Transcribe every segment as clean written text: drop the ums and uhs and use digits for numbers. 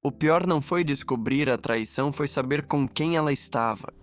O pior não foi descobrir a traição, foi saber com quem ela estava.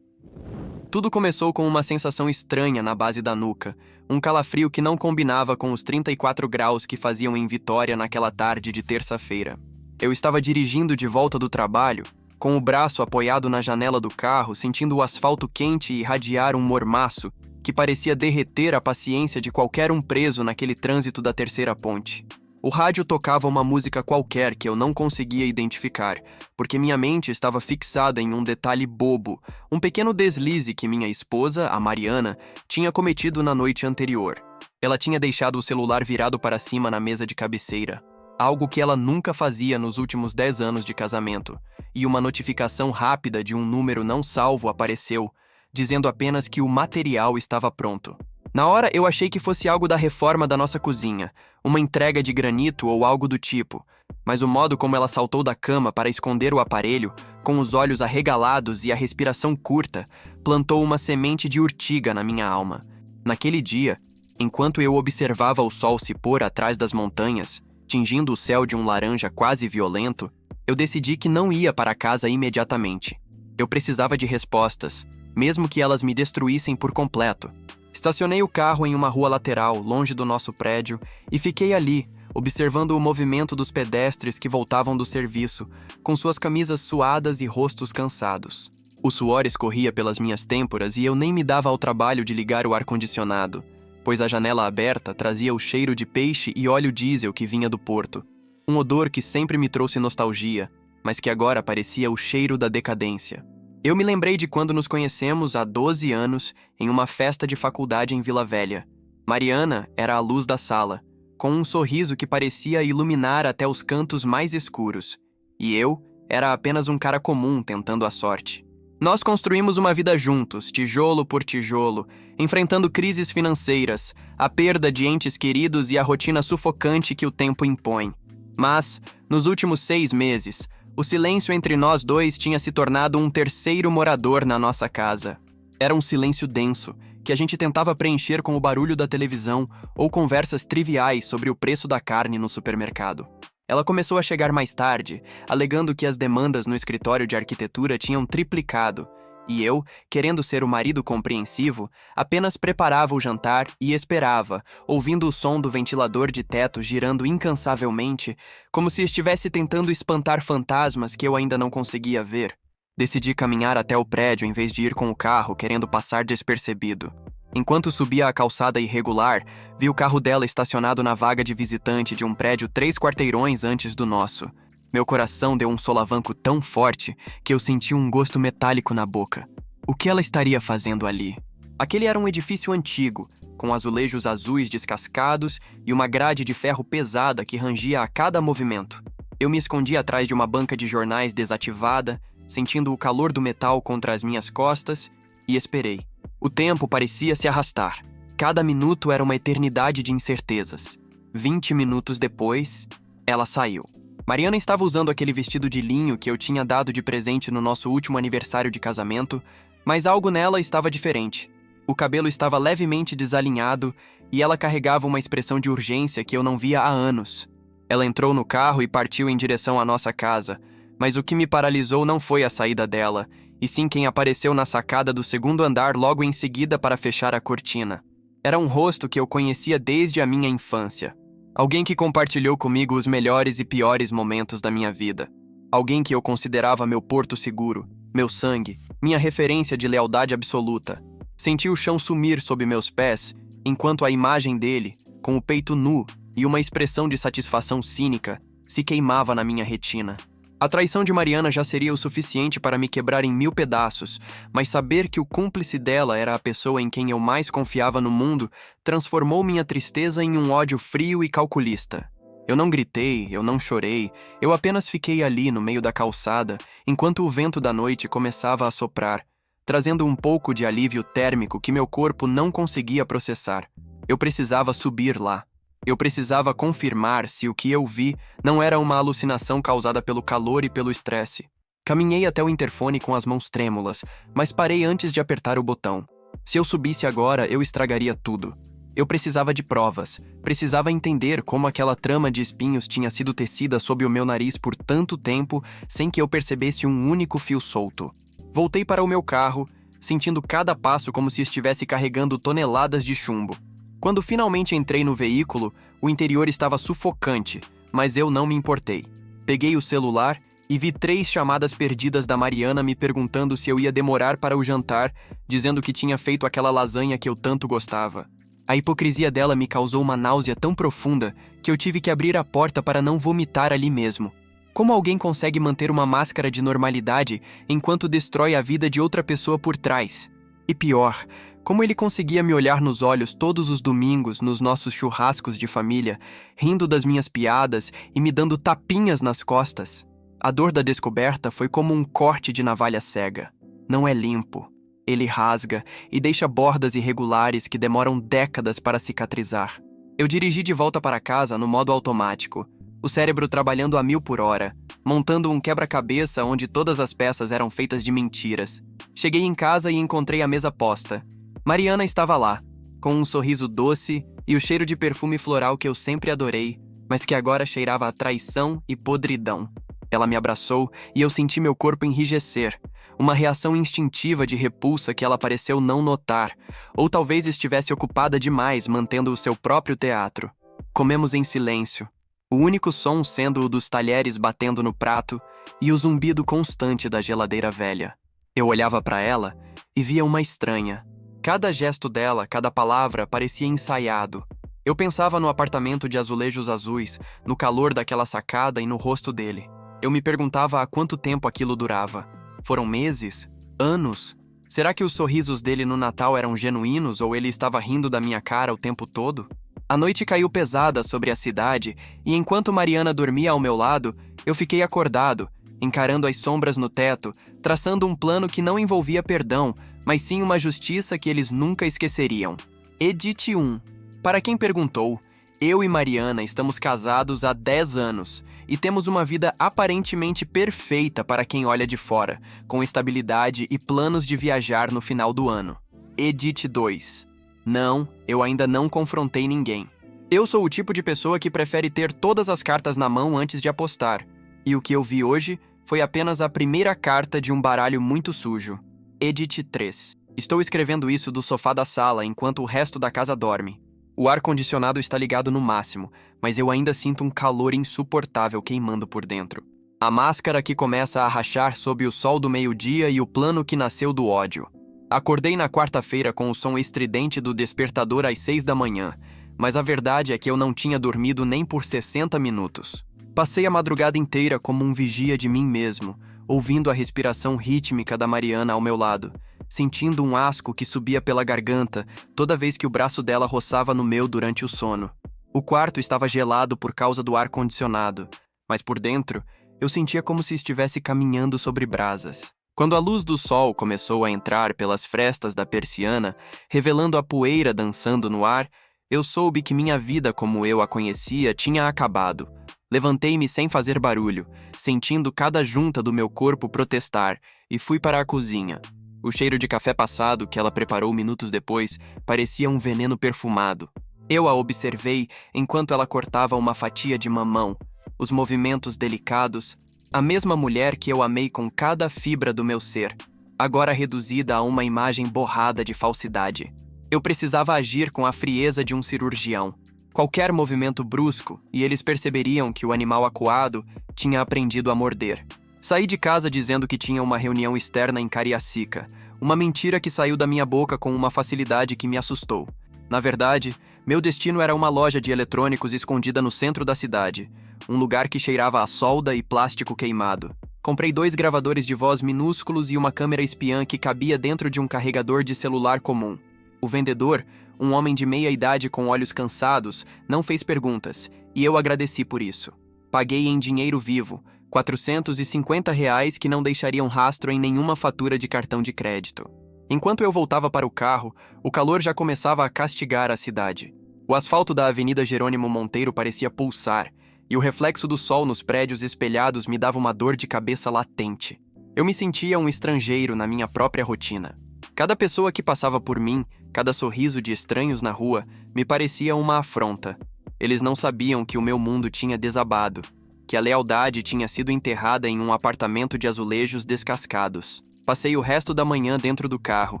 Tudo começou com uma sensação estranha na base da nuca, um calafrio que não combinava com os 34 graus que faziam em Vitória naquela tarde de terça-feira. Eu estava dirigindo de volta do trabalho, com o braço apoiado na janela do carro, sentindo o asfalto quente irradiar um mormaço que parecia derreter a paciência de qualquer um preso naquele trânsito da terceira ponte. O rádio tocava uma música qualquer que eu não conseguia identificar, porque minha mente estava fixada em um detalhe bobo, um pequeno deslize que minha esposa, a Mariana, tinha cometido na noite anterior. Ela tinha deixado o celular virado para cima na mesa de cabeceira, algo que ela nunca fazia nos últimos 10 anos de casamento, e uma notificação rápida de um número não salvo apareceu, dizendo apenas que o material estava pronto. Na hora, eu achei que fosse algo da reforma da nossa cozinha, uma entrega de granito ou algo do tipo, mas o modo como ela saltou da cama para esconder o aparelho, com os olhos arregalados e a respiração curta, plantou uma semente de urtiga na minha alma. Naquele dia, enquanto eu observava o sol se pôr atrás das montanhas, tingindo o céu de um laranja quase violento, eu decidi que não ia para casa imediatamente. Eu precisava de respostas, mesmo que elas me destruíssem por completo. Estacionei o carro em uma rua lateral, longe do nosso prédio, e fiquei ali, observando o movimento dos pedestres que voltavam do serviço, com suas camisas suadas e rostos cansados. O suor escorria pelas minhas têmporas e eu nem me dava ao trabalho de ligar o ar-condicionado, pois a janela aberta trazia o cheiro de peixe e óleo diesel que vinha do porto. Um odor que sempre me trouxe nostalgia, mas que agora parecia o cheiro da decadência. Eu me lembrei de quando nos conhecemos há 12 anos em uma festa de faculdade em Vila Velha. Mariana era a luz da sala, com um sorriso que parecia iluminar até os cantos mais escuros. E eu era apenas um cara comum tentando a sorte. Nós construímos uma vida juntos, tijolo por tijolo, enfrentando crises financeiras, a perda de entes queridos e a rotina sufocante que o tempo impõe. Mas, nos últimos 6 meses, o silêncio entre nós dois tinha se tornado um terceiro morador na nossa casa. Era um silêncio denso, que a gente tentava preencher com o barulho da televisão ou conversas triviais sobre o preço da carne no supermercado. Ela começou a chegar mais tarde, alegando que as demandas no escritório de arquitetura tinham triplicado, e eu, querendo ser o marido compreensivo, apenas preparava o jantar e esperava, ouvindo o som do ventilador de teto girando incansavelmente, como se estivesse tentando espantar fantasmas que eu ainda não conseguia ver. Decidi caminhar até o prédio em vez de ir com o carro, querendo passar despercebido. Enquanto subia a calçada irregular, vi o carro dela estacionado na vaga de visitante de um prédio 3 quarteirões antes do nosso. Meu coração deu um solavanco tão forte que eu senti um gosto metálico na boca. O que ela estaria fazendo ali? Aquele era um edifício antigo, com azulejos azuis descascados e uma grade de ferro pesada que rangia a cada movimento. Eu me escondi atrás de uma banca de jornais desativada, sentindo o calor do metal contra as minhas costas, e esperei. O tempo parecia se arrastar. Cada minuto era uma eternidade de incertezas. 20 minutos depois, ela saiu. Mariana estava usando aquele vestido de linho que eu tinha dado de presente no nosso último aniversário de casamento, mas algo nela estava diferente. O cabelo estava levemente desalinhado e ela carregava uma expressão de urgência que eu não via há anos. Ela entrou no carro e partiu em direção à nossa casa, mas o que me paralisou não foi a saída dela, e sim quem apareceu na sacada do segundo andar logo em seguida para fechar a cortina. Era um rosto que eu conhecia desde a minha infância. Alguém que compartilhou comigo os melhores e piores momentos da minha vida. Alguém que eu considerava meu porto seguro, meu sangue, minha referência de lealdade absoluta. Senti o chão sumir sob meus pés, enquanto a imagem dele, com o peito nu e uma expressão de satisfação cínica, se queimava na minha retina. A traição de Mariana já seria o suficiente para me quebrar em 1000 pedaços, mas saber que o cúmplice dela era a pessoa em quem eu mais confiava no mundo transformou minha tristeza em um ódio frio e calculista. Eu não gritei, eu não chorei, eu apenas fiquei ali no meio da calçada, enquanto o vento da noite começava a soprar, trazendo um pouco de alívio térmico que meu corpo não conseguia processar. Eu precisava subir lá. Eu precisava confirmar se o que eu vi não era uma alucinação causada pelo calor e pelo estresse. Caminhei até o interfone com as mãos trêmulas, mas parei antes de apertar o botão. Se eu subisse agora, eu estragaria tudo. Eu precisava de provas, precisava entender como aquela trama de espinhos tinha sido tecida sob o meu nariz por tanto tempo sem que eu percebesse um único fio solto. Voltei para o meu carro, sentindo cada passo como se estivesse carregando toneladas de chumbo. Quando finalmente entrei no veículo, o interior estava sufocante, mas eu não me importei. Peguei o celular e vi 3 chamadas perdidas da Mariana me perguntando se eu ia demorar para o jantar, dizendo que tinha feito aquela lasanha que eu tanto gostava. A hipocrisia dela me causou uma náusea tão profunda que eu tive que abrir a porta para não vomitar ali mesmo. Como alguém consegue manter uma máscara de normalidade enquanto destrói a vida de outra pessoa por trás? E pior, como ele conseguia me olhar nos olhos todos os domingos nos nossos churrascos de família, rindo das minhas piadas e me dando tapinhas nas costas? A dor da descoberta foi como um corte de navalha cega. Não é limpo. Ele rasga e deixa bordas irregulares que demoram décadas para cicatrizar. Eu dirigi de volta para casa no modo automático, o cérebro trabalhando a 1000 por hora, montando um quebra-cabeça onde todas as peças eram feitas de mentiras. Cheguei em casa e encontrei a mesa posta. Mariana estava lá, com um sorriso doce e o cheiro de perfume floral que eu sempre adorei, mas que agora cheirava a traição e podridão. Ela me abraçou e eu senti meu corpo enrijecer, uma reação instintiva de repulsa que ela pareceu não notar, ou talvez estivesse ocupada demais mantendo o seu próprio teatro. Comemos em silêncio, o único som sendo o dos talheres batendo no prato e o zumbido constante da geladeira velha. Eu olhava para ela e via uma estranha. Cada gesto dela, cada palavra parecia ensaiado. Eu pensava no apartamento de azulejos azuis, no calor daquela sacada e no rosto dele. Eu me perguntava há quanto tempo aquilo durava. Foram meses? Anos? Será que os sorrisos dele no Natal eram genuínos ou ele estava rindo da minha cara o tempo todo? A noite caiu pesada sobre a cidade e enquanto Mariana dormia ao meu lado, eu fiquei acordado, encarando as sombras no teto, traçando um plano que não envolvia perdão, mas sim uma justiça que eles nunca esqueceriam. Edit 1. Para quem perguntou, eu e Mariana estamos casados há 10 anos e temos uma vida aparentemente perfeita para quem olha de fora, com estabilidade e planos de viajar no final do ano. Edit 2. Não, eu ainda não confrontei ninguém. Eu sou o tipo de pessoa que prefere ter todas as cartas na mão antes de apostar. E o que eu vi hoje foi apenas a primeira carta de um baralho muito sujo. Edit 3. Estou escrevendo isso do sofá da sala enquanto o resto da casa dorme. O ar-condicionado está ligado no máximo, mas eu ainda sinto um calor insuportável queimando por dentro. A máscara que começa a rachar sob o sol do meio-dia e o plano que nasceu do ódio. Acordei na quarta-feira com o som estridente do despertador às 6 da manhã, mas a verdade é que eu não tinha dormido nem por 60 minutos. Passei a madrugada inteira como um vigia de mim mesmo, ouvindo a respiração rítmica da Mariana ao meu lado, sentindo um asco que subia pela garganta toda vez que o braço dela roçava no meu durante o sono. O quarto estava gelado por causa do ar-condicionado, mas por dentro eu sentia como se estivesse caminhando sobre brasas. Quando a luz do sol começou a entrar pelas frestas da persiana, revelando a poeira dançando no ar, eu soube que minha vida como eu a conhecia tinha acabado. Levantei-me sem fazer barulho, sentindo cada junta do meu corpo protestar, e fui para a cozinha. O cheiro de café passado que ela preparou minutos depois parecia um veneno perfumado. Eu a observei enquanto ela cortava uma fatia de mamão, os movimentos delicados, a mesma mulher que eu amei com cada fibra do meu ser, agora reduzida a uma imagem borrada de falsidade. Eu precisava agir com a frieza de um cirurgião. Qualquer movimento brusco, e eles perceberiam que o animal acuado tinha aprendido a morder. Saí de casa dizendo que tinha uma reunião externa em Cariacica, uma mentira que saiu da minha boca com uma facilidade que me assustou. Na verdade, meu destino era uma loja de eletrônicos escondida no centro da cidade, um lugar que cheirava a solda e plástico queimado. Comprei 2 gravadores de voz minúsculos e uma câmera espiã que cabia dentro de um carregador de celular comum. O vendedor, um homem de meia-idade com olhos cansados, não fez perguntas, e eu agradeci por isso. Paguei em dinheiro vivo, R$ 450 que não deixariam rastro em nenhuma fatura de cartão de crédito. Enquanto eu voltava para o carro, o calor já começava a castigar a cidade. O asfalto da Avenida Jerônimo Monteiro parecia pulsar, e o reflexo do sol nos prédios espelhados me dava uma dor de cabeça latente. Eu me sentia um estrangeiro na minha própria rotina. Cada pessoa que passava por mim, cada sorriso de estranhos na rua, me parecia uma afronta. Eles não sabiam que o meu mundo tinha desabado, que a lealdade tinha sido enterrada em um apartamento de azulejos descascados. Passei o resto da manhã dentro do carro,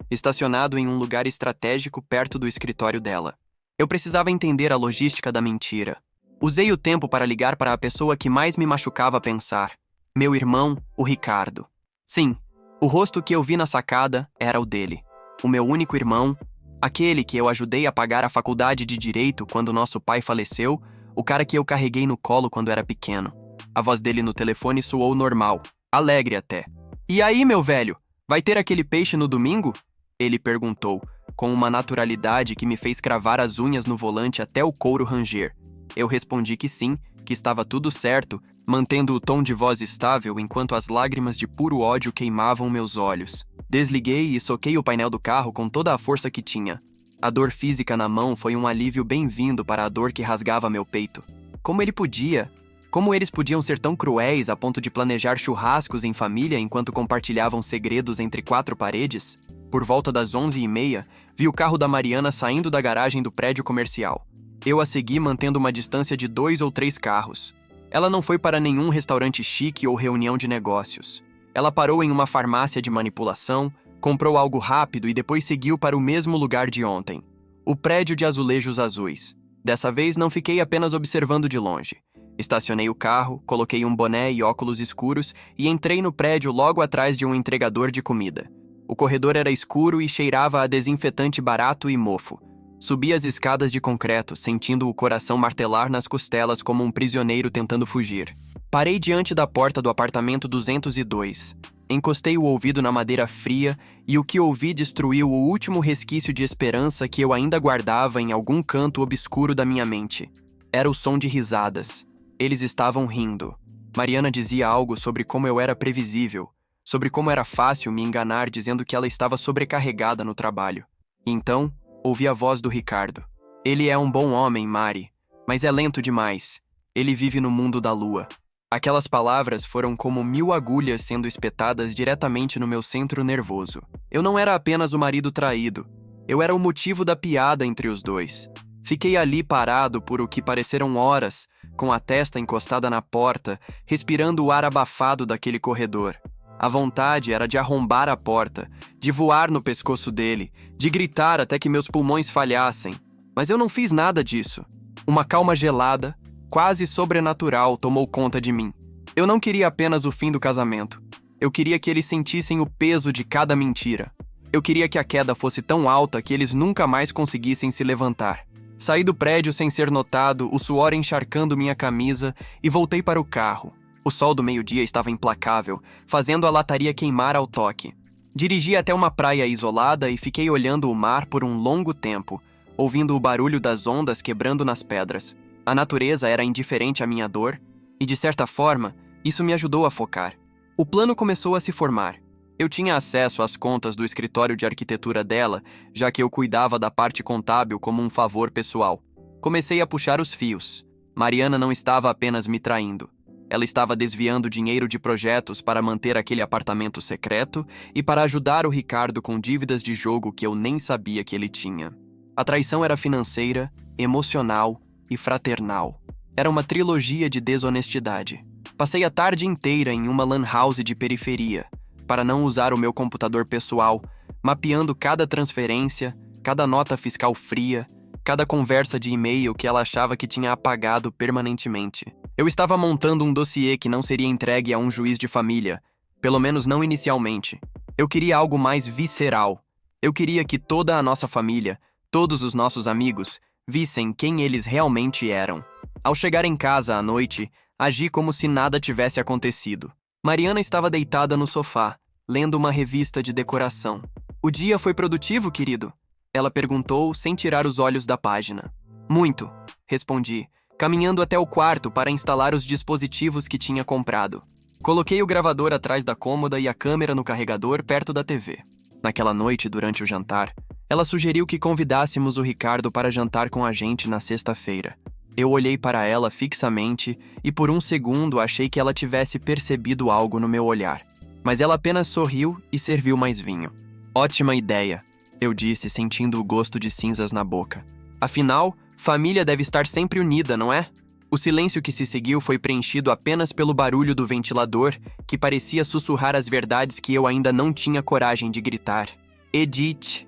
estacionado em um lugar estratégico perto do escritório dela. Eu precisava entender a logística da mentira. Usei o tempo para ligar para a pessoa que mais me machucava pensar. Meu irmão, o Ricardo. Sim, o rosto que eu vi na sacada era o dele. O meu único irmão, aquele que eu ajudei a pagar a faculdade de Direito quando nosso pai faleceu, o cara que eu carreguei no colo quando era pequeno. A voz dele no telefone soou normal, alegre até. "E aí, meu velho, vai ter aquele peixe no domingo?" Ele perguntou, com uma naturalidade que me fez cravar as unhas no volante até o couro ranger. Eu respondi que sim, que estava tudo certo, mantendo o tom de voz estável enquanto as lágrimas de puro ódio queimavam meus olhos. Desliguei e soquei o painel do carro com toda a força que tinha. A dor física na mão foi um alívio bem-vindo para a dor que rasgava meu peito. Como eles podiam ser tão cruéis a ponto de planejar churrascos em família enquanto compartilhavam segredos entre quatro paredes? Por volta das 11h30, vi o carro da Mariana saindo da garagem do prédio comercial. Eu a segui mantendo uma distância de 2 ou 3 carros. Ela não foi para nenhum restaurante chique ou reunião de negócios. Ela parou em uma farmácia de manipulação, comprou algo rápido e depois seguiu para o mesmo lugar de ontem. O prédio de azulejos azuis. Dessa vez não fiquei apenas observando de longe. Estacionei o carro, coloquei um boné e óculos escuros e entrei no prédio logo atrás de um entregador de comida. O corredor era escuro e cheirava a desinfetante barato e mofo. Subi as escadas de concreto, sentindo o coração martelar nas costelas como um prisioneiro tentando fugir. Parei diante da porta do apartamento 202. Encostei o ouvido na madeira fria e o que ouvi destruiu o último resquício de esperança que eu ainda guardava em algum canto obscuro da minha mente. Era o som de risadas. Eles estavam rindo. Mariana dizia algo sobre como eu era previsível, sobre como era fácil me enganar dizendo que ela estava sobrecarregada no trabalho. E então, ouvi a voz do Ricardo. "Ele é um bom homem, Mari, mas é lento demais. Ele vive no mundo da lua." Aquelas palavras foram como 1000 agulhas sendo espetadas diretamente no meu centro nervoso. Eu não era apenas o marido traído. Eu era o motivo da piada entre os dois. Fiquei ali parado por o que pareceram horas, com a testa encostada na porta, respirando o ar abafado daquele corredor. A vontade era de arrombar a porta, de voar no pescoço dele, de gritar até que meus pulmões falhassem. Mas eu não fiz nada disso. Uma calma gelada, quase sobrenatural, tomou conta de mim. Eu não queria apenas o fim do casamento. Eu queria que eles sentissem o peso de cada mentira. Eu queria que a queda fosse tão alta que eles nunca mais conseguissem se levantar. Saí do prédio sem ser notado, o suor encharcando minha camisa, e voltei para o carro. O sol do meio-dia estava implacável, fazendo a lataria queimar ao toque. Dirigi até uma praia isolada e fiquei olhando o mar por um longo tempo, ouvindo o barulho das ondas quebrando nas pedras. A natureza era indiferente à minha dor, e de certa forma, isso me ajudou a focar. O plano começou a se formar. Eu tinha acesso às contas do escritório de arquitetura dela, já que eu cuidava da parte contábil como um favor pessoal. Comecei a puxar os fios. Mariana não estava apenas me traindo. Ela estava desviando dinheiro de projetos para manter aquele apartamento secreto e para ajudar o Ricardo com dívidas de jogo que eu nem sabia que ele tinha. A traição era financeira, emocional e fraternal. Era uma trilogia de desonestidade. Passei a tarde inteira em uma lan house de periferia, para não usar o meu computador pessoal, mapeando cada transferência, cada nota fiscal fria, cada conversa de e-mail que ela achava que tinha apagado permanentemente. Eu estava montando um dossiê que não seria entregue a um juiz de família, pelo menos não inicialmente. Eu queria algo mais visceral. Eu queria que toda a nossa família, todos os nossos amigos, vissem quem eles realmente eram. Ao chegar em casa à noite, agi como se nada tivesse acontecido. Mariana estava deitada no sofá, lendo uma revista de decoração. "O dia foi produtivo, querido?" Ela perguntou, sem tirar os olhos da página. "Muito", respondi, caminhando até o quarto para instalar os dispositivos que tinha comprado. Coloquei o gravador atrás da cômoda e a câmera no carregador perto da TV. Naquela noite, durante o jantar, ela sugeriu que convidássemos o Ricardo para jantar com a gente na sexta-feira. Eu olhei para ela fixamente e por um segundo achei que ela tivesse percebido algo no meu olhar. Mas ela apenas sorriu e serviu mais vinho. Ótima ideia, eu disse, sentindo o gosto de cinzas na boca. Afinal, família deve estar sempre unida, não é? O silêncio que se seguiu foi preenchido apenas pelo barulho do ventilador, que parecia sussurrar as verdades que eu ainda não tinha coragem de gritar. Edith.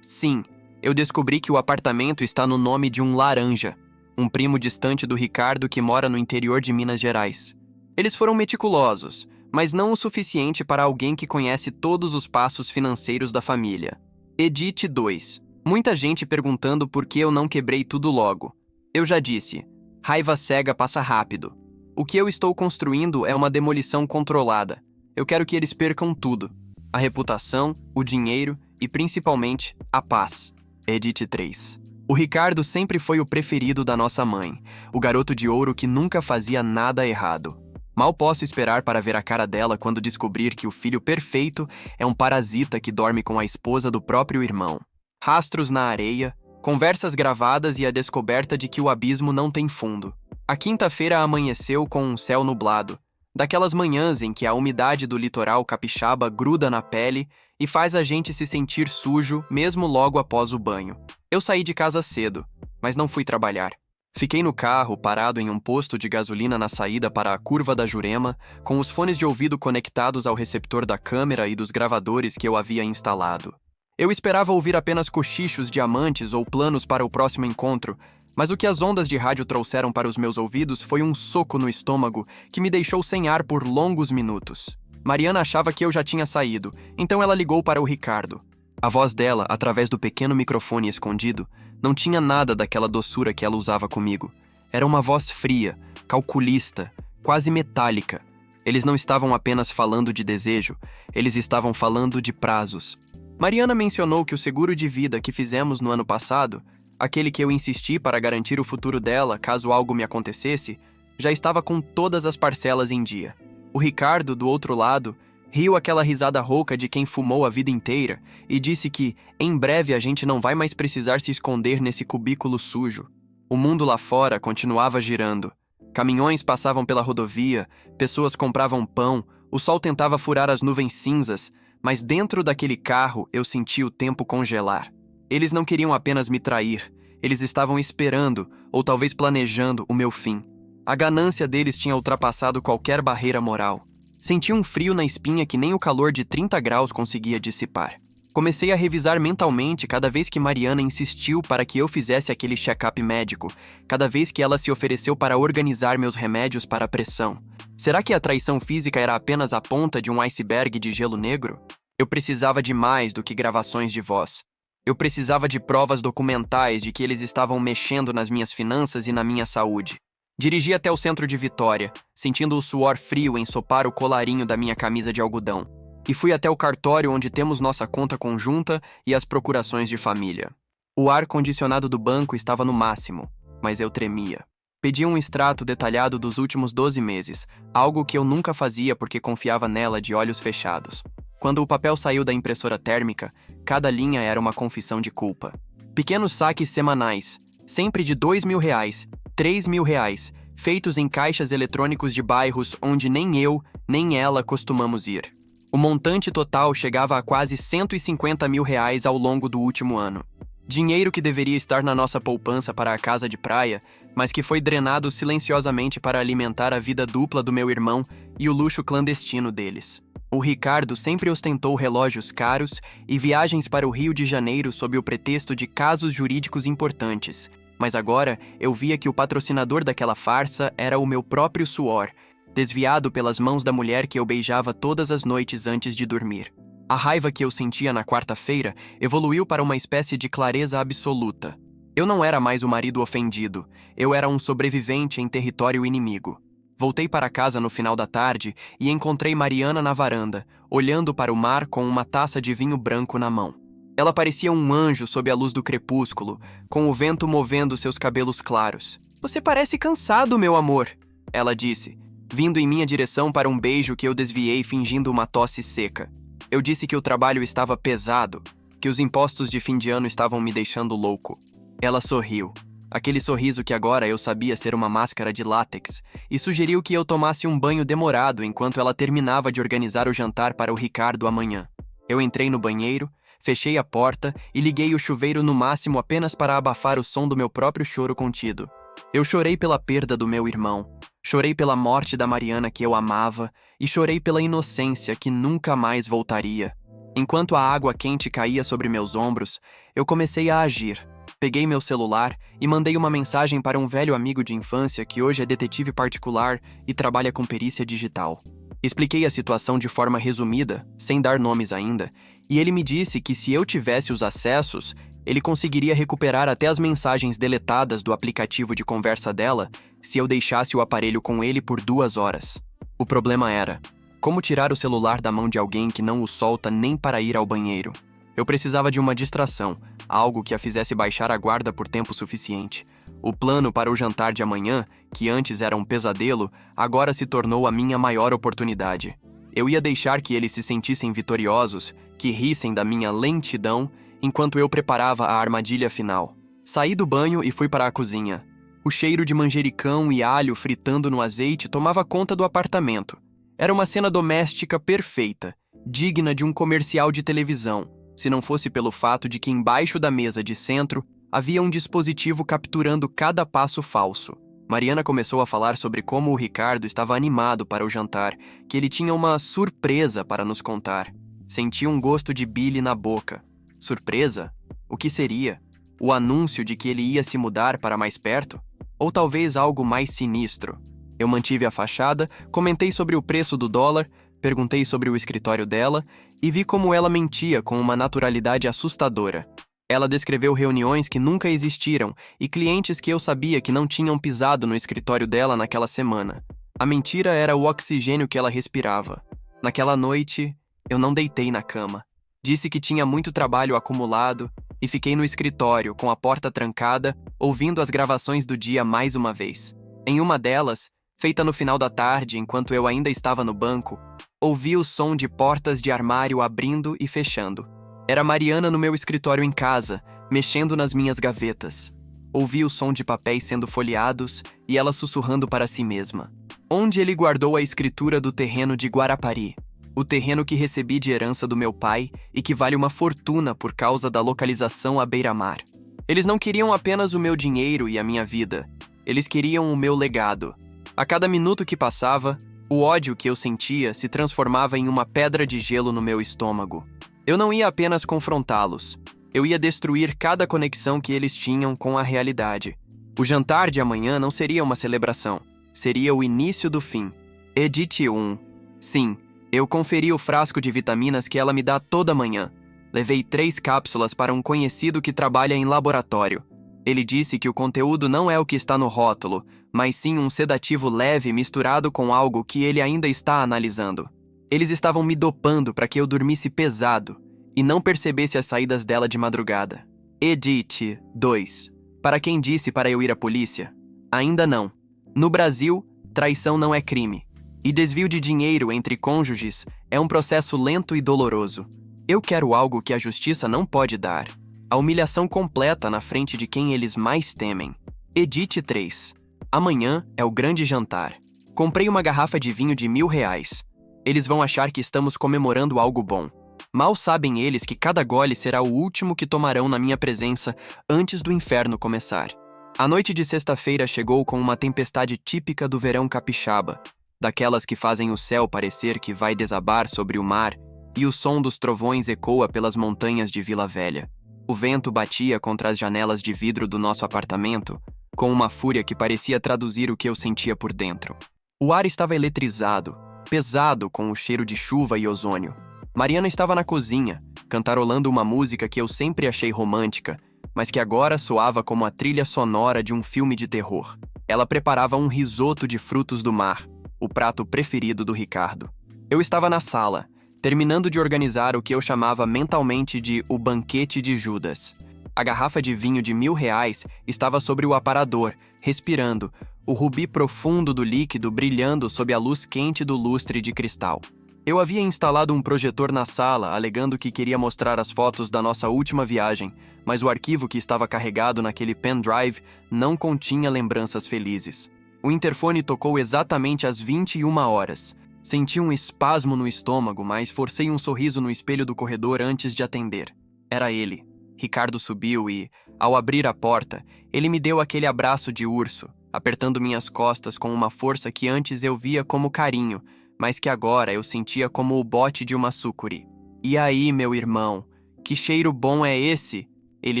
Sim, eu descobri que o apartamento está no nome de um Laranja, um primo distante do Ricardo que mora no interior de Minas Gerais. Eles foram meticulosos, mas não o suficiente para alguém que conhece todos os passos financeiros da família. Edith 2. Muita gente perguntando por que eu não quebrei tudo logo. Eu já disse, raiva cega passa rápido. O que eu estou construindo é uma demolição controlada. Eu quero que eles percam tudo. A reputação, o dinheiro e, principalmente, a paz. Edith 3. O Ricardo sempre foi o preferido da nossa mãe, o garoto de ouro que nunca fazia nada errado. Mal posso esperar para ver a cara dela quando descobrir que o filho perfeito é um parasita que dorme com a esposa do próprio irmão. Rastros na areia, conversas gravadas e a descoberta de que o abismo não tem fundo. A quinta-feira amanheceu com um céu nublado, daquelas manhãs em que a umidade do litoral capixaba gruda na pele e faz a gente se sentir sujo mesmo logo após o banho. Eu saí de casa cedo, mas não fui trabalhar. Fiquei no carro, parado em um posto de gasolina na saída para a curva da Jurema, com os fones de ouvido conectados ao receptor da câmera e dos gravadores que eu havia instalado. Eu esperava ouvir apenas cochichos de amantes ou planos para o próximo encontro, mas o que as ondas de rádio trouxeram para os meus ouvidos foi um soco no estômago que me deixou sem ar por longos minutos. Mariana achava que eu já tinha saído, então ela ligou para o Ricardo. A voz dela, através do pequeno microfone escondido, não tinha nada daquela doçura que ela usava comigo. Era uma voz fria, calculista, quase metálica. Eles não estavam apenas falando de desejo, eles estavam falando de prazos. Mariana mencionou que o seguro de vida que fizemos no ano passado, aquele que eu insisti para garantir o futuro dela caso algo me acontecesse, já estava com todas as parcelas em dia. O Ricardo, do outro lado, riu aquela risada rouca de quem fumou a vida inteira e disse que, em breve, a gente não vai mais precisar se esconder nesse cubículo sujo. O mundo lá fora continuava girando. Caminhões passavam pela rodovia, pessoas compravam pão, o sol tentava furar as nuvens cinzas, mas dentro daquele carro eu senti o tempo congelar. Eles não queriam apenas me trair, eles estavam esperando, ou talvez planejando, o meu fim. A ganância deles tinha ultrapassado qualquer barreira moral. Senti um frio na espinha que nem o calor de 30 graus conseguia dissipar. Comecei a revisar mentalmente cada vez que Mariana insistiu para que eu fizesse aquele check-up médico, cada vez que ela se ofereceu para organizar meus remédios para a pressão. Será que a traição física era apenas a ponta de um iceberg de gelo negro? Eu precisava de mais do que gravações de voz. Eu precisava de provas documentais de que eles estavam mexendo nas minhas finanças e na minha saúde. Dirigi até o centro de Vitória, sentindo o suor frio ensopar o colarinho da minha camisa de algodão. E fui até o cartório onde temos nossa conta conjunta e as procurações de família. O ar-condicionado do banco estava no máximo, mas eu tremia. Pedi um extrato detalhado dos últimos 12 meses, algo que eu nunca fazia porque confiava nela de olhos fechados. Quando o papel saiu da impressora térmica, cada linha era uma confissão de culpa. Pequenos saques semanais, sempre de R$2.000, R$3.000, feitos em caixas eletrônicos de bairros onde nem eu, nem ela costumamos ir. O montante total chegava a quase R$150.000 ao longo do último ano. Dinheiro que deveria estar na nossa poupança para a casa de praia, mas que foi drenado silenciosamente para alimentar a vida dupla do meu irmão e o luxo clandestino deles. O Ricardo sempre ostentou relógios caros e viagens para o Rio de Janeiro sob o pretexto de casos jurídicos importantes, mas agora eu via que o patrocinador daquela farsa era o meu próprio suor, desviado pelas mãos da mulher que eu beijava todas as noites antes de dormir. A raiva que eu sentia na quarta-feira evoluiu para uma espécie de clareza absoluta. Eu não era mais o marido ofendido, eu era um sobrevivente em território inimigo. Voltei para casa no final da tarde e encontrei Mariana na varanda, olhando para o mar com uma taça de vinho branco na mão. Ela parecia um anjo sob a luz do crepúsculo, com o vento movendo seus cabelos claros. "Você parece cansado, meu amor", ela disse, vindo em minha direção para um beijo que eu desviei fingindo uma tosse seca. Eu disse que o trabalho estava pesado, que os impostos de fim de ano estavam me deixando louco. Ela sorriu, aquele sorriso que agora eu sabia ser uma máscara de látex, e sugeriu que eu tomasse um banho demorado enquanto ela terminava de organizar o jantar para o Ricardo amanhã. Eu entrei no banheiro, fechei a porta e liguei o chuveiro no máximo apenas para abafar o som do meu próprio choro contido. Eu chorei pela perda do meu irmão, chorei pela morte da Mariana que eu amava e chorei pela inocência que nunca mais voltaria. Enquanto a água quente caía sobre meus ombros, eu comecei a agir. Peguei meu celular e mandei uma mensagem para um velho amigo de infância que hoje é detetive particular e trabalha com perícia digital. Expliquei a situação de forma resumida, sem dar nomes ainda, e ele me disse que se eu tivesse os acessos, ele conseguiria recuperar até as mensagens deletadas do aplicativo de conversa dela se eu deixasse o aparelho com ele por 2 horas. O problema era: como tirar o celular da mão de alguém que não o solta nem para ir ao banheiro? Eu precisava de uma distração, algo que a fizesse baixar a guarda por tempo suficiente. O plano para o jantar de amanhã, que antes era um pesadelo, agora se tornou a minha maior oportunidade. Eu ia deixar que eles se sentissem vitoriosos, que rissem da minha lentidão, enquanto eu preparava a armadilha final. Saí do banho e fui para a cozinha. O cheiro de manjericão e alho fritando no azeite tomava conta do apartamento. Era uma cena doméstica perfeita, digna de um comercial de televisão, se não fosse pelo fato de que embaixo da mesa de centro havia um dispositivo capturando cada passo falso. Mariana começou a falar sobre como o Ricardo estava animado para o jantar, que ele tinha uma surpresa para nos contar. Senti um gosto de bile na boca. Surpresa? O que seria? O anúncio de que ele ia se mudar para mais perto? Ou talvez algo mais sinistro? Eu mantive a fachada, comentei sobre o preço do dólar, perguntei sobre o escritório dela e vi como ela mentia com uma naturalidade assustadora. Ela descreveu reuniões que nunca existiram e clientes que eu sabia que não tinham pisado no escritório dela naquela semana. A mentira era o oxigênio que ela respirava. Naquela noite, eu não deitei na cama. Disse que tinha muito trabalho acumulado e fiquei no escritório com a porta trancada, ouvindo as gravações do dia mais uma vez. Em uma delas, feita no final da tarde enquanto eu ainda estava no banco, ouvi o som de portas de armário abrindo e fechando. Era Mariana no meu escritório em casa, mexendo nas minhas gavetas. Ouvi o som de papéis sendo folheados e ela sussurrando para si mesma. Onde ele guardou a escritura do terreno de Guarapari? O terreno que recebi de herança do meu pai e que vale uma fortuna por causa da localização à beira-mar. Eles não queriam apenas o meu dinheiro e a minha vida. Eles queriam o meu legado. A cada minuto que passava, o ódio que eu sentia se transformava em uma pedra de gelo no meu estômago. Eu não ia apenas confrontá-los. Eu ia destruir cada conexão que eles tinham com a realidade. O jantar de amanhã não seria uma celebração. Seria o início do fim. Edite 1. Sim, eu conferi o frasco de vitaminas que ela me dá toda manhã. Levei 3 cápsulas para um conhecido que trabalha em laboratório. Ele disse que o conteúdo não é o que está no rótulo, mas sim um sedativo leve misturado com algo que ele ainda está analisando. Eles estavam me dopando para que eu dormisse pesado e não percebesse as saídas dela de madrugada. Edite 2. Para quem disse para eu ir à polícia? Ainda não. No Brasil, traição não é crime. E desvio de dinheiro entre cônjuges é um processo lento e doloroso. Eu quero algo que a justiça não pode dar. A humilhação completa na frente de quem eles mais temem. Edite 3. Amanhã é o grande jantar. Comprei uma garrafa de vinho de R$1.000. Eles vão achar que estamos comemorando algo bom. Mal sabem eles que cada gole será o último que tomarão na minha presença antes do inferno começar. A noite de sexta-feira chegou com uma tempestade típica do verão capixaba, daquelas que fazem o céu parecer que vai desabar sobre o mar e o som dos trovões ecoa pelas montanhas de Vila Velha. O vento batia contra as janelas de vidro do nosso apartamento, com uma fúria que parecia traduzir o que eu sentia por dentro. O ar estava eletrizado, pesado com o cheiro de chuva e ozônio. Mariana estava na cozinha, cantarolando uma música que eu sempre achei romântica, mas que agora soava como a trilha sonora de um filme de terror. Ela preparava um risoto de frutos do mar, o prato preferido do Ricardo. Eu estava na sala, terminando de organizar o que eu chamava mentalmente de o banquete de Judas. A garrafa de vinho de R$1.000 estava sobre o aparador, respirando, o rubi profundo do líquido brilhando sob a luz quente do lustre de cristal. Eu havia instalado um projetor na sala, alegando que queria mostrar as fotos da nossa última viagem, mas o arquivo que estava carregado naquele pendrive não continha lembranças felizes. O interfone tocou exatamente às 21 horas. Senti um espasmo no estômago, mas forcei um sorriso no espelho do corredor antes de atender. Era ele. Ricardo subiu e, ao abrir a porta, ele me deu aquele abraço de urso, apertando minhas costas com uma força que antes eu via como carinho, mas que agora eu sentia como o bote de uma sucuri. "E aí, meu irmão, que cheiro bom é esse?" ele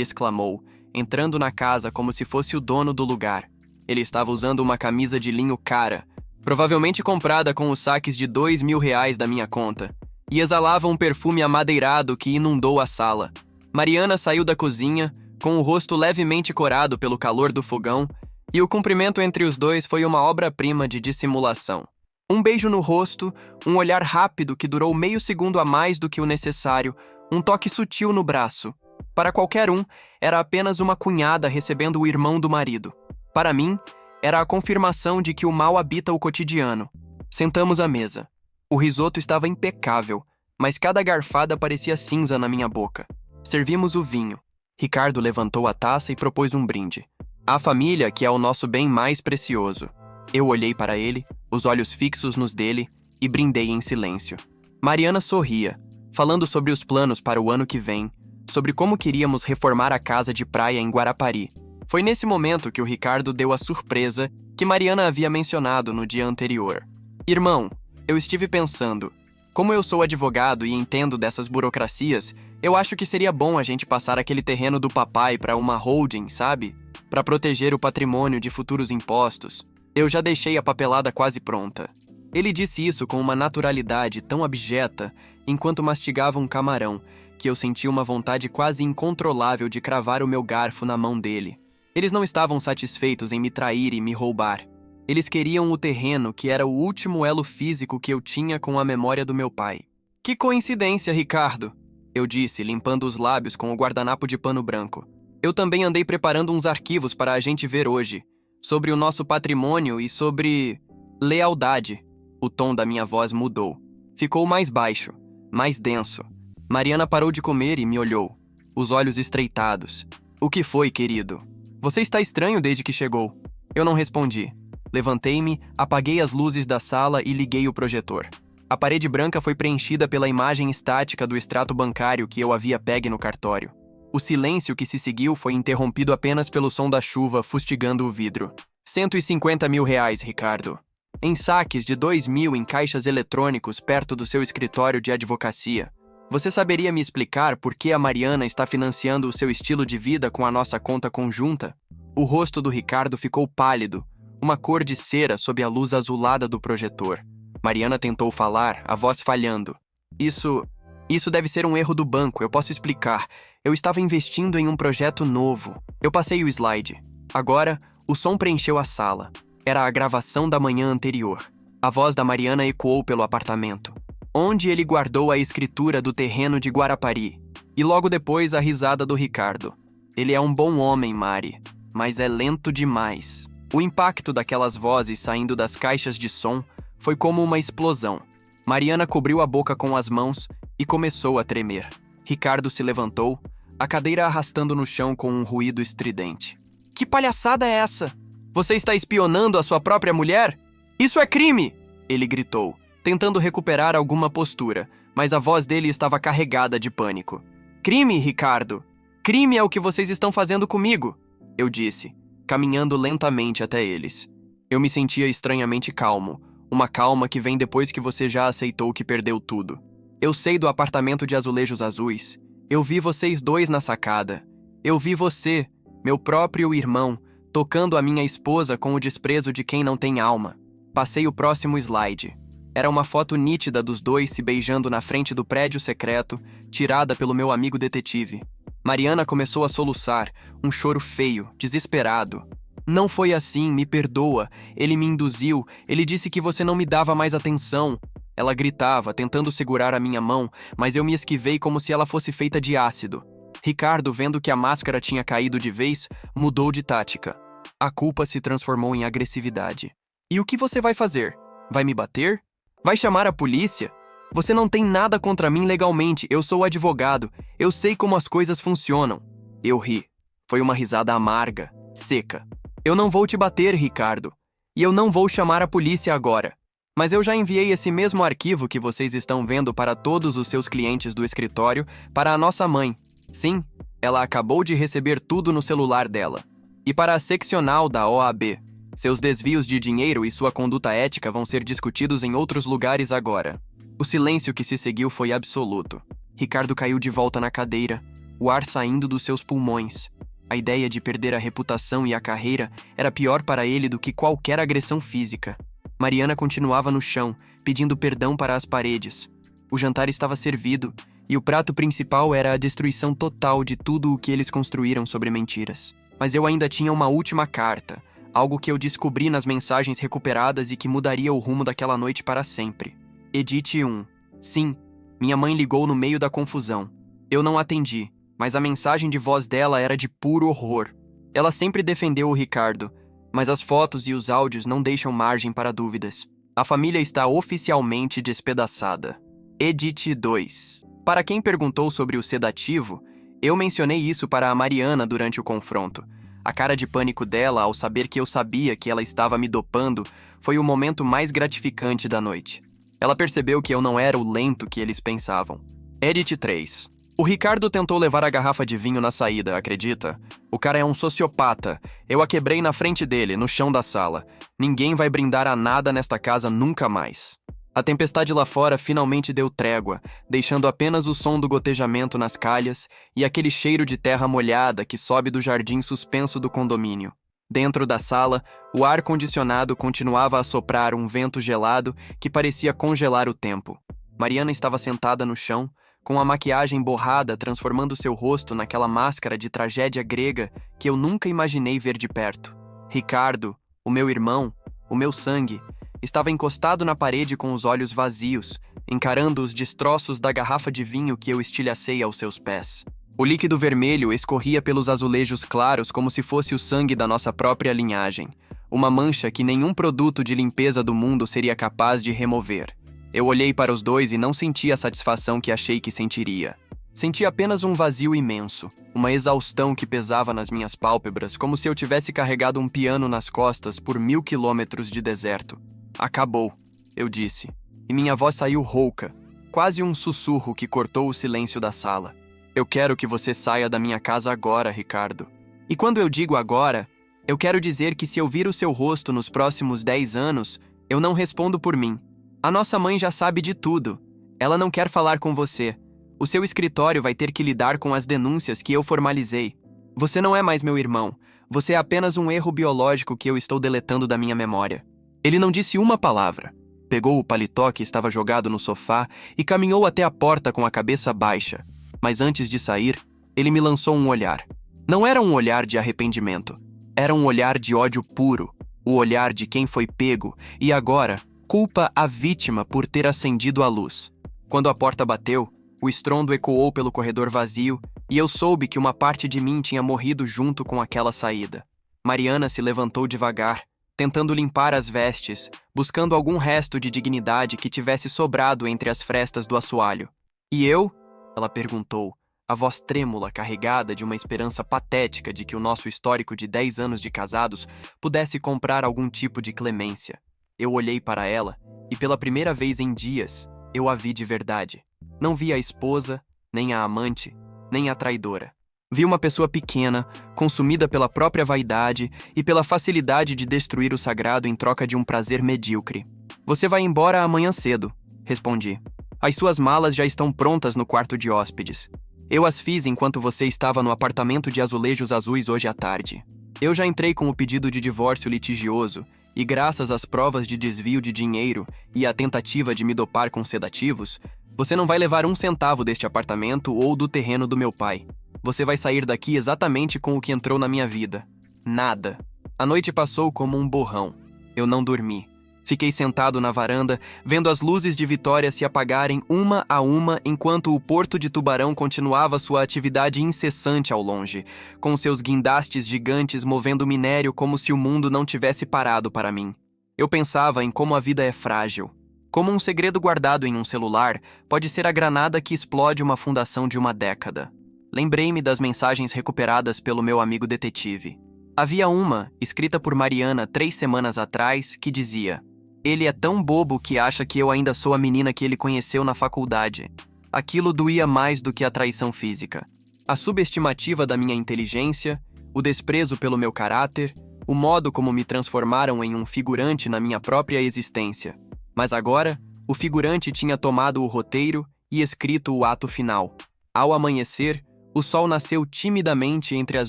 exclamou, entrando na casa como se fosse o dono do lugar. Ele estava usando uma camisa de linho cara, provavelmente comprada com os saques de R$ 2.000 da minha conta, e exalava um perfume amadeirado que inundou a sala. Mariana saiu da cozinha, com o rosto levemente corado pelo calor do fogão, e o cumprimento entre os dois foi uma obra-prima de dissimulação. Um beijo no rosto, um olhar rápido que durou meio segundo a mais do que o necessário, um toque sutil no braço. Para qualquer um, era apenas uma cunhada recebendo o irmão do marido. Para mim, era a confirmação de que o mal habita o cotidiano. Sentamos à mesa. O risoto estava impecável, mas cada garfada parecia cinza na minha boca. Servimos o vinho. Ricardo levantou a taça e propôs um brinde. A família, que é o nosso bem mais precioso. Eu olhei para ele, os olhos fixos nos dele, e brindei em silêncio. Mariana sorria, falando sobre os planos para o ano que vem, sobre como queríamos reformar a casa de praia em Guarapari. Foi nesse momento que o Ricardo deu a surpresa que Mariana havia mencionado no dia anterior. "Irmão, eu estive pensando, como eu sou advogado e entendo dessas burocracias, eu acho que seria bom a gente passar aquele terreno do papai para uma holding, sabe? Para proteger o patrimônio de futuros impostos. Eu já deixei a papelada quase pronta." Ele disse isso com uma naturalidade tão abjeta, enquanto mastigava um camarão, que eu senti uma vontade quase incontrolável de cravar o meu garfo na mão dele. Eles não estavam satisfeitos em me trair e me roubar. Eles queriam o terreno, que era o último elo físico que eu tinha com a memória do meu pai. "Que coincidência, Ricardo!" eu disse, limpando os lábios com o guardanapo de pano branco. "Eu também andei preparando uns arquivos para a gente ver hoje, sobre o nosso patrimônio e sobre lealdade." O tom da minha voz mudou. Ficou mais baixo, mais denso. Mariana parou de comer e me olhou, os olhos estreitados. "O que foi, querido? Você está estranho desde que chegou." Eu não respondi. Levantei-me, apaguei as luzes da sala e liguei o projetor. A parede branca foi preenchida pela imagem estática do extrato bancário que eu havia pegue no cartório. O silêncio que se seguiu foi interrompido apenas pelo som da chuva fustigando o vidro. R$ 150.000, Ricardo. Em saques de 2.000 em caixas eletrônicos perto do seu escritório de advocacia. Você saberia me explicar por que a Mariana está financiando o seu estilo de vida com a nossa conta conjunta? O rosto do Ricardo ficou pálido, uma cor de cera sob a luz azulada do projetor. Mariana tentou falar, a voz falhando. Isso deve ser um erro do banco, eu posso explicar. Eu estava investindo em um projeto novo. Eu passei o slide. Agora, o som preencheu a sala. Era a gravação da manhã anterior. A voz da Mariana ecoou pelo apartamento. Onde ele guardou a escritura do terreno de Guarapari. E logo depois a risada do Ricardo. Ele é um bom homem, Mari, mas é lento demais. O impacto daquelas vozes saindo das caixas de som foi como uma explosão. Mariana cobriu a boca com as mãos e começou a tremer. Ricardo se levantou, a cadeira arrastando no chão com um ruído estridente. "Que palhaçada é essa? Você está espionando a sua própria mulher? Isso é crime!" ele gritou, tentando recuperar alguma postura, mas a voz dele estava carregada de pânico. "Crime, Ricardo! Crime é o que vocês estão fazendo comigo!" eu disse, caminhando lentamente até eles. Eu me sentia estranhamente calmo, uma calma que vem depois que você já aceitou que perdeu tudo. Eu sei do apartamento de azulejos azuis. Eu vi vocês dois na sacada. Eu vi você, meu próprio irmão, tocando a minha esposa com o desprezo de quem não tem alma. Passei o próximo slide. Era uma foto nítida dos dois se beijando na frente do prédio secreto, tirada pelo meu amigo detetive. Mariana começou a soluçar, um choro feio, desesperado. "Não foi assim, me perdoa. Ele me induziu, ele disse que você não me dava mais atenção." Ela gritava, tentando segurar a minha mão, mas eu me esquivei como se ela fosse feita de ácido. Ricardo, vendo que a máscara tinha caído de vez, mudou de tática. A culpa se transformou em agressividade. "E o que você vai fazer? Vai me bater? Vai chamar a polícia? Você não tem nada contra mim legalmente, eu sou advogado, eu sei como as coisas funcionam." Eu ri. Foi uma risada amarga, seca. "Eu não vou te bater, Ricardo. E eu não vou chamar a polícia agora. Mas eu já enviei esse mesmo arquivo que vocês estão vendo para todos os seus clientes do escritório para a nossa mãe. Sim, ela acabou de receber tudo no celular dela. E para a seccional da OAB. Seus desvios de dinheiro e sua conduta ética vão ser discutidos em outros lugares agora. O silêncio que se seguiu foi absoluto. Ricardo caiu de volta na cadeira, o ar saindo dos seus pulmões. A ideia de perder a reputação e a carreira era pior para ele do que qualquer agressão física. Mariana continuava no chão, pedindo perdão para as paredes. O jantar estava servido, e o prato principal era a destruição total de tudo o que eles construíram sobre mentiras. Mas eu ainda tinha uma última carta, algo que eu descobri nas mensagens recuperadas e que mudaria o rumo daquela noite para sempre. Edite 1. Sim, minha mãe ligou no meio da confusão. Eu não atendi, mas a mensagem de voz dela era de puro horror. Ela sempre defendeu o Ricardo, mas as fotos e os áudios não deixam margem para dúvidas. A família está oficialmente despedaçada. Edite 2. Para quem perguntou sobre o sedativo, eu mencionei isso para a Mariana durante o confronto. A cara de pânico dela ao saber que eu sabia que ela estava me dopando foi o momento mais gratificante da noite. Ela percebeu que eu não era o lento que eles pensavam. Edit 3. O Ricardo tentou levar a garrafa de vinho na saída, acredita? O cara é um sociopata. Eu a quebrei na frente dele, no chão da sala. Ninguém vai brindar a nada nesta casa nunca mais. A tempestade lá fora finalmente deu trégua, deixando apenas o som do gotejamento nas calhas e aquele cheiro de terra molhada que sobe do jardim suspenso do condomínio. Dentro da sala, o ar-condicionado continuava a soprar um vento gelado que parecia congelar o tempo. Mariana estava sentada no chão, com a maquiagem borrada transformando seu rosto naquela máscara de tragédia grega que eu nunca imaginei ver de perto. Ricardo, o meu irmão, o meu sangue, estava encostado na parede com os olhos vazios, encarando os destroços da garrafa de vinho que eu estilhacei aos seus pés. O líquido vermelho escorria pelos azulejos claros como se fosse o sangue da nossa própria linhagem, uma mancha que nenhum produto de limpeza do mundo seria capaz de remover. Eu olhei para os dois e não senti a satisfação que achei que sentiria. Senti apenas um vazio imenso, uma exaustão que pesava nas minhas pálpebras, como se eu tivesse carregado um piano nas costas por 1000 quilômetros de deserto. Acabou, eu disse, e minha voz saiu rouca, quase um sussurro que cortou o silêncio da sala. Eu quero que você saia da minha casa agora, Ricardo. E quando eu digo agora, eu quero dizer que se eu vir o seu rosto nos próximos 10 anos, eu não respondo por mim. A nossa mãe já sabe de tudo. Ela não quer falar com você. O seu escritório vai ter que lidar com as denúncias que eu formalizei. Você não é mais meu irmão. Você é apenas um erro biológico que eu estou deletando da minha memória. Ele não disse uma palavra. Pegou o paletó que estava jogado no sofá e caminhou até a porta com a cabeça baixa. Mas antes de sair, ele me lançou um olhar. Não era um olhar de arrependimento. Era um olhar de ódio puro. O olhar de quem foi pego e agora culpa a vítima por ter acendido a luz. Quando a porta bateu, o estrondo ecoou pelo corredor vazio e eu soube que uma parte de mim tinha morrido junto com aquela saída. Mariana se levantou devagar, tentando limpar as vestes, buscando algum resto de dignidade que tivesse sobrado entre as frestas do assoalho. E eu? Ela perguntou, a voz trêmula carregada de uma esperança patética de que o nosso histórico de 10 anos de casados pudesse comprar algum tipo de clemência. Eu olhei para ela e pela primeira vez em dias, eu a vi de verdade. Não vi a esposa, nem a amante, nem a traidora. Vi uma pessoa pequena, consumida pela própria vaidade e pela facilidade de destruir o sagrado em troca de um prazer medíocre. Você vai embora amanhã cedo, respondi. As suas malas já estão prontas no quarto de hóspedes. Eu as fiz enquanto você estava no apartamento de azulejos azuis hoje à tarde. Eu já entrei com o pedido de divórcio litigioso e graças às provas de desvio de dinheiro e à tentativa de me dopar com sedativos, você não vai levar 1 centavo deste apartamento ou do terreno do meu pai. Você vai sair daqui exatamente com o que entrou na minha vida. Nada. A noite passou como um borrão. Eu não dormi. Fiquei sentado na varanda, vendo as luzes de Vitória se apagarem uma a uma enquanto o Porto de Tubarão continuava sua atividade incessante ao longe, com seus guindastes gigantes movendo minério como se o mundo não tivesse parado para mim. Eu pensava em como a vida é frágil. Como um segredo guardado em um celular pode ser a granada que explode uma fundação de uma década. Lembrei-me das mensagens recuperadas pelo meu amigo detetive. Havia uma, escrita por Mariana 3 semanas atrás, que dizia: Ele é tão bobo que acha que eu ainda sou a menina que ele conheceu na faculdade. Aquilo doía mais do que a traição física. A subestimativa da minha inteligência, o desprezo pelo meu caráter, o modo como me transformaram em um figurante na minha própria existência. Mas agora, o figurante tinha tomado o roteiro e escrito o ato final. Ao amanhecer, o sol nasceu timidamente entre as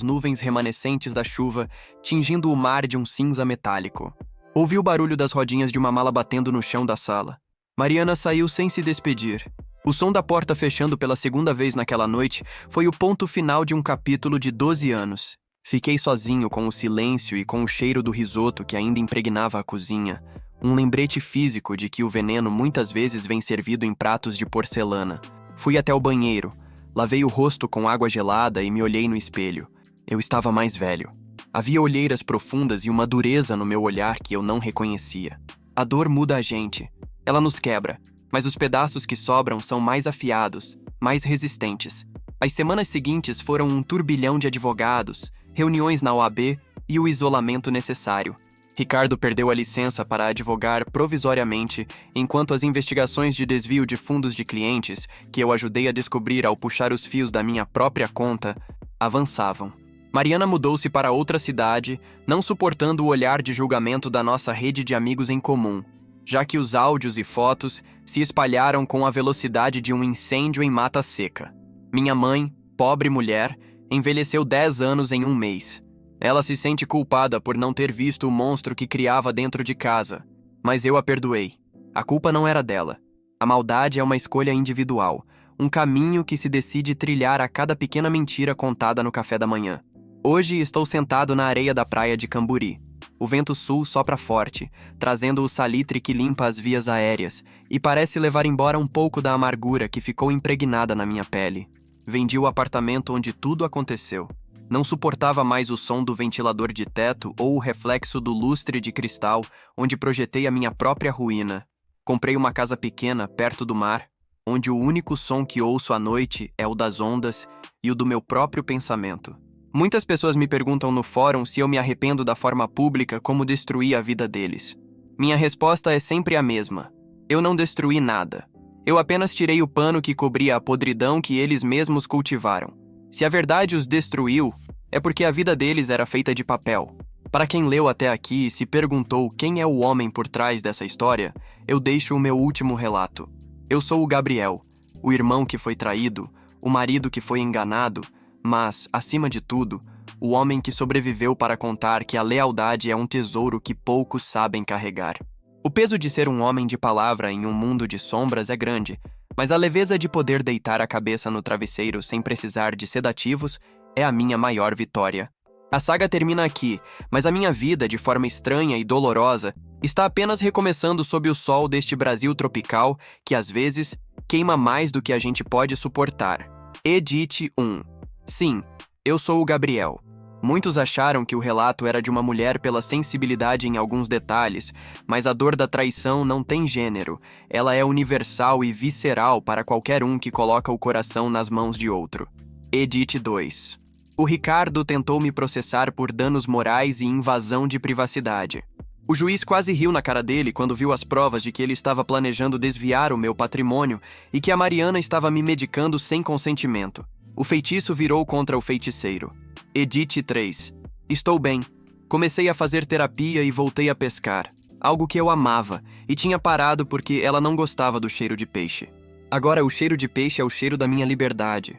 nuvens remanescentes da chuva, tingindo o mar de um cinza metálico. Ouvi o barulho das rodinhas de uma mala batendo no chão da sala. Mariana saiu sem se despedir. O som da porta fechando pela segunda vez naquela noite foi o ponto final de um capítulo de 12 anos. Fiquei sozinho com o silêncio e com o cheiro do risoto que ainda impregnava a cozinha. Um lembrete físico de que o veneno muitas vezes vem servido em pratos de porcelana. Fui até o banheiro, lavei o rosto com água gelada e me olhei no espelho. Eu estava mais velho. Havia olheiras profundas e uma dureza no meu olhar que eu não reconhecia. A dor muda a gente. Ela nos quebra, mas os pedaços que sobram são mais afiados, mais resistentes. As semanas seguintes foram um turbilhão de advogados, reuniões na OAB e o isolamento necessário. Ricardo perdeu a licença para advogar provisoriamente, enquanto as investigações de desvio de fundos de clientes, que eu ajudei a descobrir ao puxar os fios da minha própria conta, avançavam. Mariana mudou-se para outra cidade, não suportando o olhar de julgamento da nossa rede de amigos em comum, já que os áudios e fotos se espalharam com a velocidade de um incêndio em mata seca. Minha mãe, pobre mulher, envelheceu 10 anos em um mês. Ela se sente culpada por não ter visto o monstro que criava dentro de casa, mas eu a perdoei. A culpa não era dela. A maldade é uma escolha individual, um caminho que se decide trilhar a cada pequena mentira contada no café da manhã. Hoje estou sentado na areia da praia de Camburi. O vento sul sopra forte, trazendo o salitre que limpa as vias aéreas e parece levar embora um pouco da amargura que ficou impregnada na minha pele. Vendi o apartamento onde tudo aconteceu. Não suportava mais o som do ventilador de teto ou o reflexo do lustre de cristal onde projetei a minha própria ruína. Comprei uma casa pequena perto do mar, onde o único som que ouço à noite é o das ondas e o do meu próprio pensamento. Muitas pessoas me perguntam no fórum se eu me arrependo da forma pública como destruí a vida deles. Minha resposta é sempre a mesma. Eu não destruí nada. Eu apenas tirei o pano que cobria a podridão que eles mesmos cultivaram. Se a verdade os destruiu, é porque a vida deles era feita de papel. Para quem leu até aqui e se perguntou quem é o homem por trás dessa história, eu deixo o meu último relato. Eu sou o Gabriel, o irmão que foi traído, o marido que foi enganado, mas, acima de tudo, o homem que sobreviveu para contar que a lealdade é um tesouro que poucos sabem carregar. O peso de ser um homem de palavra em um mundo de sombras é grande, mas a leveza de poder deitar a cabeça no travesseiro sem precisar de sedativos é a minha maior vitória. A saga termina aqui, mas a minha vida, de forma estranha e dolorosa, está apenas recomeçando sob o sol deste Brasil tropical que, às vezes, queima mais do que a gente pode suportar. Edite 1. Sim, eu sou o Gabriel. Muitos acharam que o relato era de uma mulher pela sensibilidade em alguns detalhes, mas a dor da traição não tem gênero. Ela é universal e visceral para qualquer um que coloca o coração nas mãos de outro. Edite 2. O Ricardo tentou me processar por danos morais e invasão de privacidade. O juiz quase riu na cara dele quando viu as provas de que ele estava planejando desviar o meu patrimônio e que a Mariana estava me medicando sem consentimento. O feitiço virou contra o feiticeiro. Edite 3. Estou bem. Comecei a fazer terapia e voltei a pescar. Algo que eu amava, e tinha parado porque ela não gostava do cheiro de peixe. Agora o cheiro de peixe é o cheiro da minha liberdade.